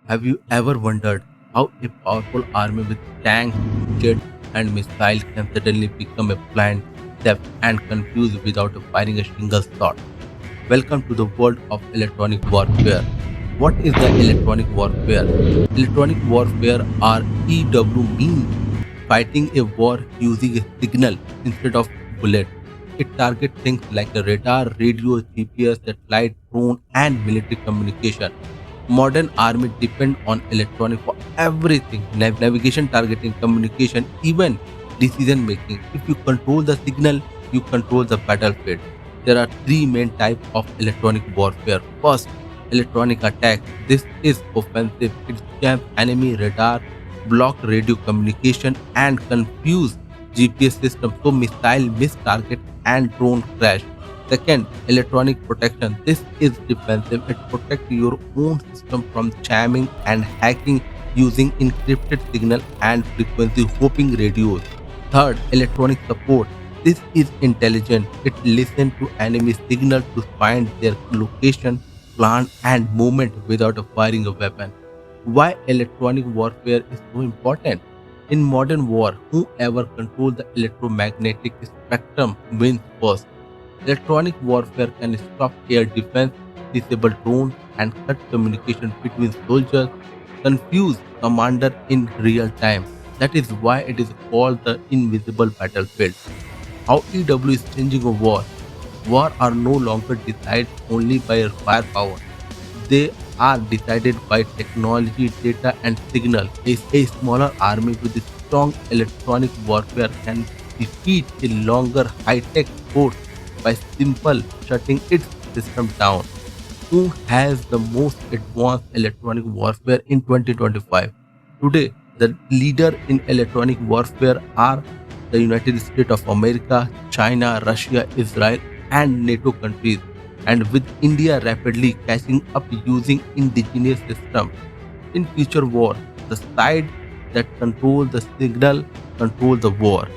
Have you ever wondered how a powerful army with tanks, jets, and missiles can suddenly become a blind, deaf, and confused without firing a single shot? Welcome to the world of electronic warfare. What is the electronic warfare? Electronic warfare or EW means fighting a war using a signal instead of bullets. It targets things like a radar, radio, GPS, satellite, drone, and military communication. Modern army depend on electronic for everything: navigation, targeting, communication, even decision making. If you control the signal, you control the battlefield. There are three main types of electronic warfare. First, electronic attack. This is offensive. It jams enemy radar, block radio communication, and confuse GPS system so missile miss target and drone crash. Second, electronic protection. This is defensive. It protects your own system from jamming and hacking using encrypted signal and frequency hopping radios. Third, electronic support. This is intelligent. It listens to enemy signal to find their location, plan, and movement without firing a weapon. Why electronic warfare is so important? In modern war, whoever controls the electromagnetic spectrum wins first. Electronic warfare can stop air defense, disable drones, and cut communication between soldiers, confuse commander in real time. That is why it is called the invisible battlefield. How EW is changing a war. War are no longer decided only by firepower. They are decided by technology, data, and signal. A smaller army with a strong electronic warfare can defeat a longer high-tech force by simple shutting its system down. Who has the most advanced electronic warfare in 2025? Today, the leader in electronic warfare are the United States of America, China, Russia, Israel, and NATO countries, and with India rapidly catching up using indigenous systems. In future war, the side that control the signal control the war.